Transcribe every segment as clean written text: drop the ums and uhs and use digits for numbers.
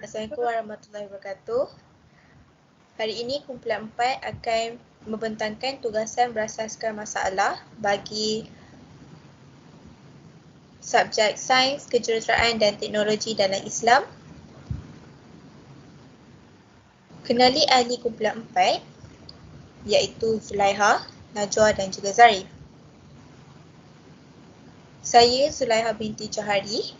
Assalamualaikum warahmatullahi wabarakatuh. Hari ini kumpulan 4 akan membentangkan tugasan berasaskan masalah bagi subjek sains, kejuruteraan dan teknologi dalam Islam. Kenali ahli kumpulan 4 iaitu Zulaiha, Najwa dan juga Zarif. Saya Zulaiha binti Johari.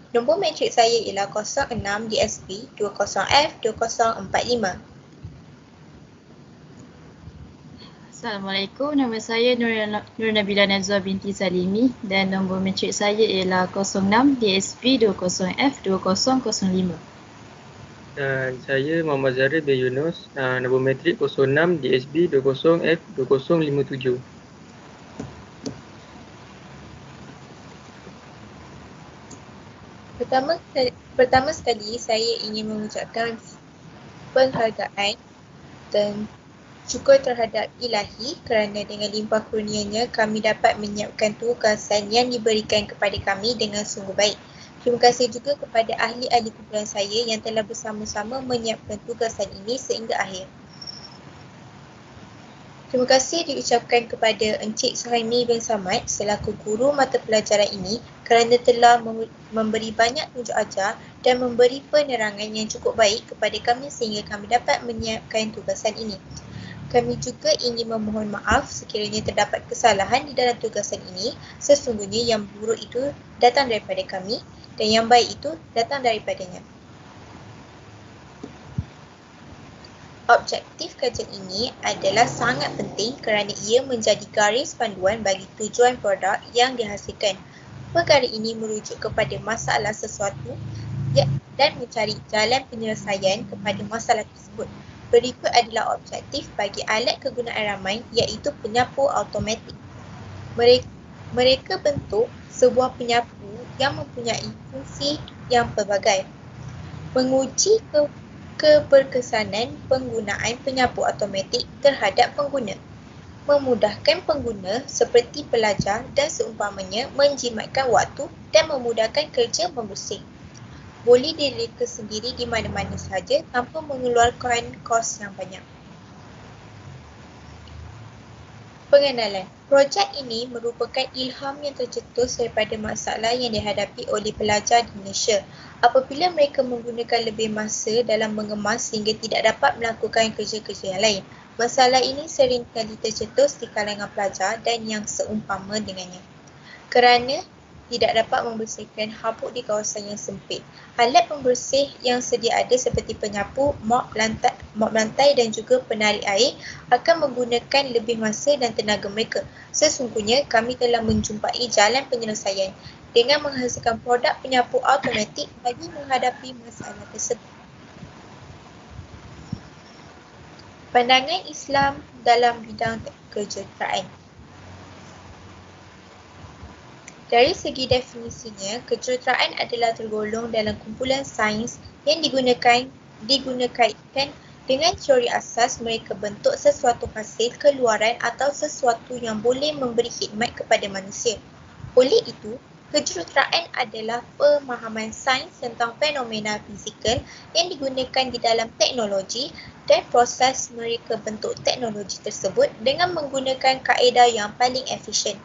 Nombor matrik saya ialah 06 DSP 20F 2045. Assalamualaikum, nama saya Nur Nabila Nazwa binti Salimi dan nombor matrik saya ialah 06 DSP 20F 2005. Dan saya Muhammad Zarif bin Yunus, nombor matrik 06 DSB 20F 2057. Pertama sekali saya ingin mengucapkan penghargaan dan syukur terhadap Ilahi kerana dengan limpah kurnianya kami dapat menyiapkan tugasan yang diberikan kepada kami dengan sungguh baik. Terima kasih juga kepada ahli-ahli kumpulan saya yang telah bersama-sama menyiapkan tugasan ini sehingga akhir. Terima kasih diucapkan kepada Encik Suhaimi bin Samad selaku guru mata pelajaran ini kerana telah memberi banyak tunjuk ajar dan memberi penerangan yang cukup baik kepada kami sehingga kami dapat menyiapkan tugasan ini. Kami juga ingin memohon maaf sekiranya terdapat kesalahan di dalam tugasan ini. Sesungguhnya yang buruk itu datang daripada kami dan yang baik itu datang daripadanya. Objektif kajian ini adalah sangat penting kerana ia menjadi garis panduan bagi tujuan produk yang dihasilkan. Perkara ini merujuk kepada masalah sesuatu dan mencari jalan penyelesaian kepada masalah tersebut. Berikut adalah objektif bagi alat kegunaan ramai iaitu penyapu automatik. Mereka bentuk sebuah penyapu yang mempunyai fungsi yang pelbagai. Menguji keberkesanan penggunaan penyapu automatik terhadap pengguna. Memudahkan pengguna seperti pelajar dan seumpamanya menjimatkan waktu dan memudahkan kerja membersih. Boleh direka sendiri di mana-mana sahaja tanpa mengeluarkan kos yang banyak. Pengenalan. Projek ini merupakan ilham yang tercetus daripada masalah yang dihadapi oleh pelajar di Malaysia apabila mereka menggunakan lebih masa dalam mengemas sehingga tidak dapat melakukan kerja-kerja yang lain. Masalah ini sering kali tercetus di kalangan pelajar dan yang seumpama dengannya. Kerana tidak dapat membersihkan habuk di kawasan yang sempit. Alat pembersih yang sedia ada seperti penyapu, mop lantai dan juga penarik air akan menggunakan lebih masa dan tenaga mereka. Sesungguhnya kami telah menjumpai jalan penyelesaian dengan menghasilkan produk penyapu automatik bagi menghadapi masalah tersebut. Pandangan Islam dalam bidang kejuruteraan. Dari segi definisinya, kejuruteraan adalah tergolong dalam kumpulan sains yang digunakan dengan teori asas mereka bentuk sesuatu hasil keluaran atau sesuatu yang boleh memberi khidmat kepada manusia. Oleh itu, kejuruteraan adalah pemahaman sains tentang fenomena fizikal yang digunakan di dalam teknologi dan proses mereka bentuk teknologi tersebut dengan menggunakan kaedah yang paling efisien.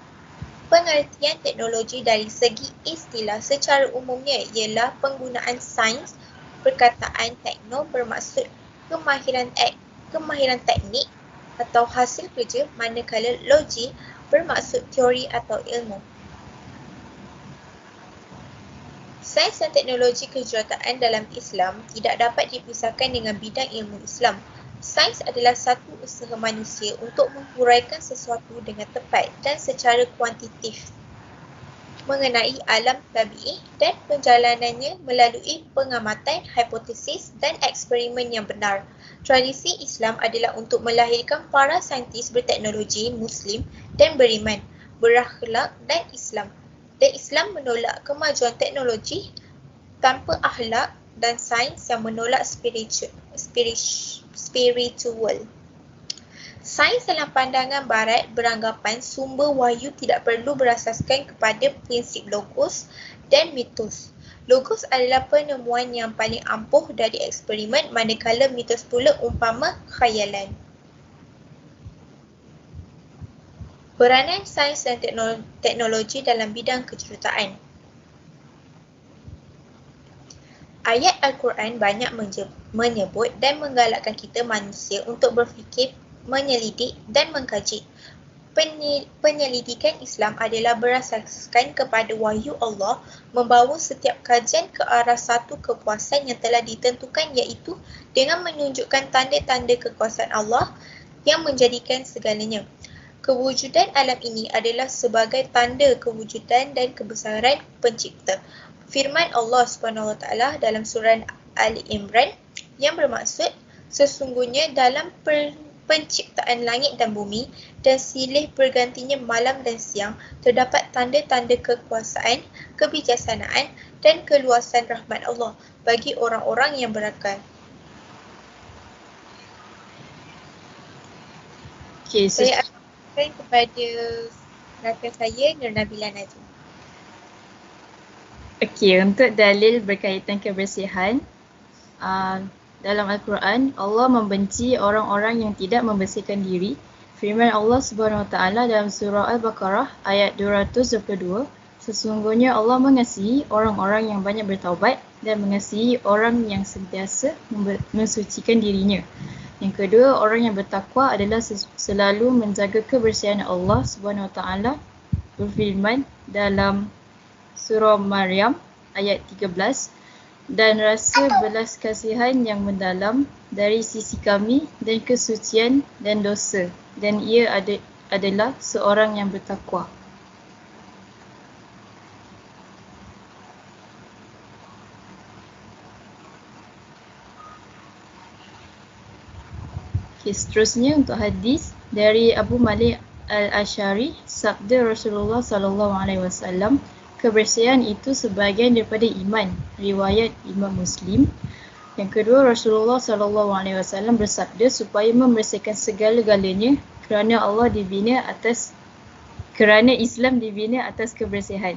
Pengertian teknologi dari segi istilah secara umumnya ialah penggunaan sains. Perkataan tekno bermaksud kemahiran teknik atau hasil kerja, manakala logi bermaksud teori atau ilmu. Sains dan teknologi kejuruteraan dalam Islam tidak dapat dipisahkan dengan bidang ilmu Islam. Sains adalah satu usaha manusia untuk menghuraikan sesuatu dengan tepat dan secara kuantitatif mengenai alam tabi'i dan perjalanannya melalui pengamatan, hipotesis dan eksperimen yang benar. Tradisi Islam adalah untuk melahirkan para saintis berteknologi Muslim dan beriman, berakhlak dan Islam. Dan Islam menolak kemajuan teknologi tanpa akhlak dan sains yang menolak spiritual. Sains dalam pandangan barat beranggapan sumber wahyu tidak perlu berasaskan kepada prinsip logos dan mitos. Logos adalah penemuan yang paling ampuh dari eksperimen, manakala mitos pula umpama khayalan. Peranan sains dan teknologi dalam bidang kejuruteraan. Ayat Al-Quran banyak menyebut dan menggalakkan kita manusia untuk berfikir, menyelidik dan mengkaji. Penyelidikan Islam adalah berasaskan kepada wahyu Allah, membawa setiap kajian ke arah satu kepuasan yang telah ditentukan, iaitu dengan menunjukkan tanda-tanda kekuasaan Allah yang menjadikan segalanya. Kewujudan alam ini adalah sebagai tanda kewujudan dan kebesaran pencipta. Firman Allah SWT dalam surah Ali Imran yang bermaksud, sesungguhnya dalam penciptaan langit dan bumi dan silih bergantinya malam dan siang terdapat tanda-tanda kekuasaan, kebijaksanaan dan keluasan rahmat Allah bagi orang-orang yang berakal. Okey, Saya akan kepada rakan saya, Nur Nabila Najib. Okey, untuk dalil berkaitan kebersihan, dalam Al-Quran, Allah membenci orang-orang yang tidak membersihkan diri. Firman Allah Subhanahu Wa Taala dalam surah Al-Baqarah ayat 222, sesungguhnya Allah mengasihi orang-orang yang banyak bertaubat dan mengasihi orang yang sentiasa mensucikan dirinya. Yang kedua, orang yang bertakwa adalah selalu menjaga kebersihan. Allah Subhanahu Wa Taala berfirman dalam surah Maryam ayat 13, dan rasa belas kasihan yang mendalam dari sisi kami dan kesucian dan dosa, dan ia adalah seorang yang bertakwa. Okay, seterusnya untuk hadis dari Abu Malik Al-Ash'ari, sabda Rasulullah SAW, kebersihan itu sebahagian daripada iman. Riwayat Imam Muslim. Yang kedua, Rasulullah SAW bersabda supaya membersihkan segala-galanya kerana Islam dibina atas kebersihan.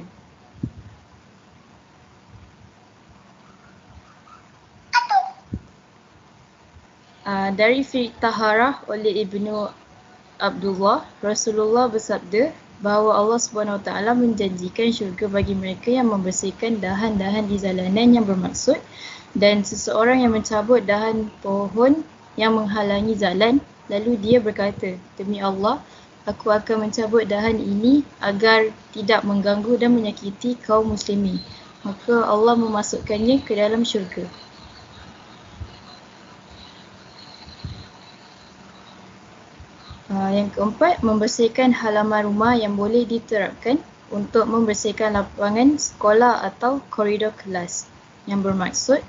Dari Fiqh Taharah oleh Ibnu Abdullah, Rasulullah bersabda bahawa Allah Subhanahu Wa Taala menjanjikan syurga bagi mereka yang membersihkan dahan-dahan di jalanan, yang bermaksud, dan seseorang yang mencabut dahan pohon yang menghalangi jalan, lalu dia berkata, demi Allah, aku akan mencabut dahan ini agar tidak mengganggu dan menyakiti kaum muslimin, maka Allah memasukkannya ke dalam syurga. Yang keempat, membersihkan halaman rumah yang boleh diterapkan untuk membersihkan lapangan sekolah atau koridor kelas, yang bermaksud,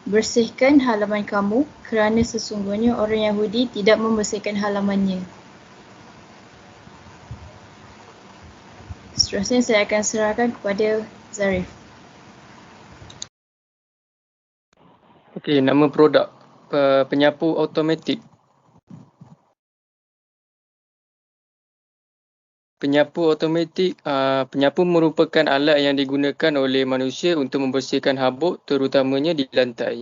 bersihkan halaman kamu kerana sesungguhnya orang Yahudi tidak membersihkan halamannya. Seterusnya saya akan serahkan kepada Zarif. Okey, nama produk penyapu automatik. Penyapu automatik, penyapu merupakan alat yang digunakan oleh manusia untuk membersihkan habuk, terutamanya di lantai.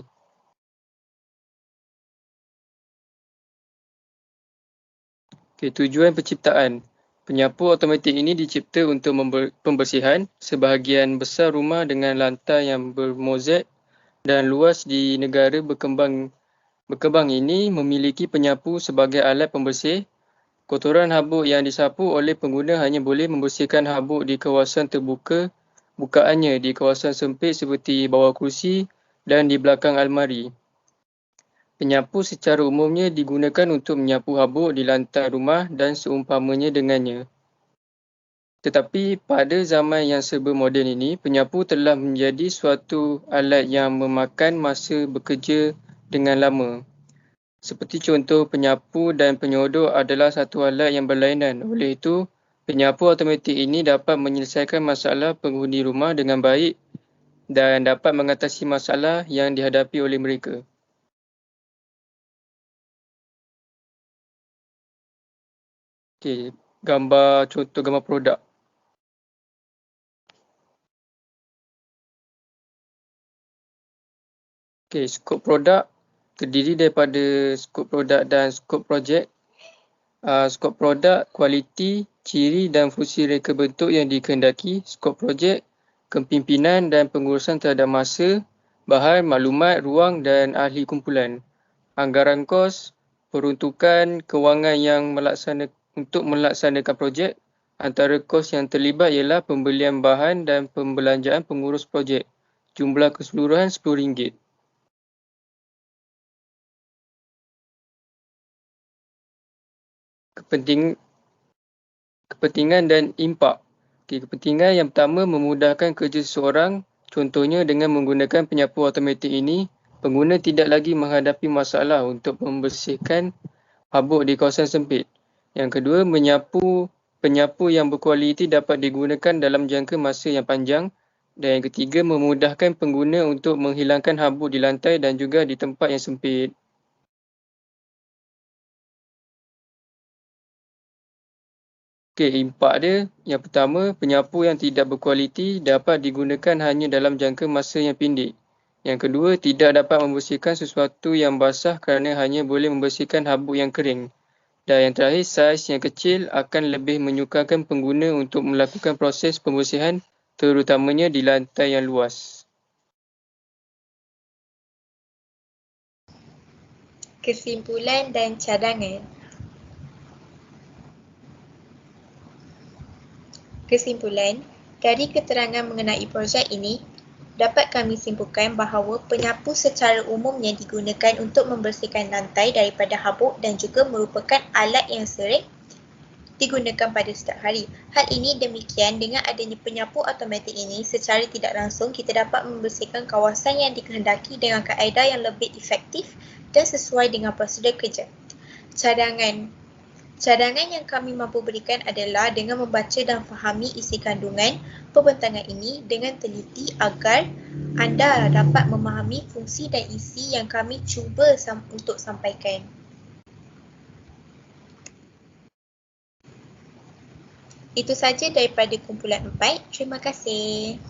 Okay, tujuan penciptaan. Penyapu automatik ini dicipta untuk pembersihan sebahagian besar rumah dengan lantai yang bermozaik dan luas di negara berkembang ini memiliki penyapu sebagai alat pembersih. Kotoran habuk yang disapu oleh pengguna hanya boleh membersihkan habuk di kawasan terbuka, bukaannya di kawasan sempit seperti bawah kursi dan di belakang almari. Penyapu secara umumnya digunakan untuk menyapu habuk di lantai rumah dan seumpamanya dengannya. Tetapi pada zaman yang serba moden ini, penyapu telah menjadi suatu alat yang memakan masa bekerja dengan lama. Seperti contoh, penyapu dan penyodor adalah satu alat yang berlainan. Oleh itu, penyapu automatik ini dapat menyelesaikan masalah penghuni rumah dengan baik dan dapat mengatasi masalah yang dihadapi oleh mereka. Okey, contoh gambar produk. Skop produk terdiri daripada skop produk dan skop projek. Skop produk, kualiti, ciri dan fungsi reka bentuk yang dikehendaki. Skop projek, kepimpinan dan pengurusan terhadap masa, bahan, maklumat, ruang dan ahli kumpulan. Anggaran kos, peruntukan kewangan yang untuk melaksanakan projek. Antara kos yang terlibat ialah pembelian bahan dan pembelanjaan pengurus projek. Jumlah keseluruhan RM10. Kepentingan dan impak. Kepentingan yang pertama, memudahkan kerja seseorang. Contohnya dengan menggunakan penyapu automatik ini, pengguna tidak lagi menghadapi masalah untuk membersihkan habuk di kawasan sempit. Yang kedua, penyapu yang berkualiti dapat digunakan dalam jangka masa yang panjang. Dan yang ketiga, memudahkan pengguna untuk menghilangkan habuk di lantai dan juga di tempat yang sempit. Impak dia, yang pertama, penyapu yang tidak berkualiti dapat digunakan hanya dalam jangka masa yang pendek. Yang kedua, tidak dapat membersihkan sesuatu yang basah kerana hanya boleh membersihkan habuk yang kering. Dan yang terakhir, saiz yang kecil akan lebih menyukarkan pengguna untuk melakukan proses pembersihan, terutamanya di lantai yang luas. Kesimpulan dan cadangan. Kesimpulan, dari keterangan mengenai projek ini, dapat kami simpulkan bahawa penyapu secara umumnya digunakan untuk membersihkan lantai daripada habuk dan juga merupakan alat yang sering digunakan pada setiap hari. Hal ini demikian dengan adanya penyapu automatik ini, secara tidak langsung kita dapat membersihkan kawasan yang dikehendaki dengan kaedah yang lebih efektif dan sesuai dengan prosedur kerja. Cadangan yang kami mampu berikan adalah dengan membaca dan fahami isi kandungan pembentangan ini dengan teliti agar anda dapat memahami fungsi dan isi yang kami cuba untuk sampaikan. Itu saja daripada kumpulan 4. Terima kasih.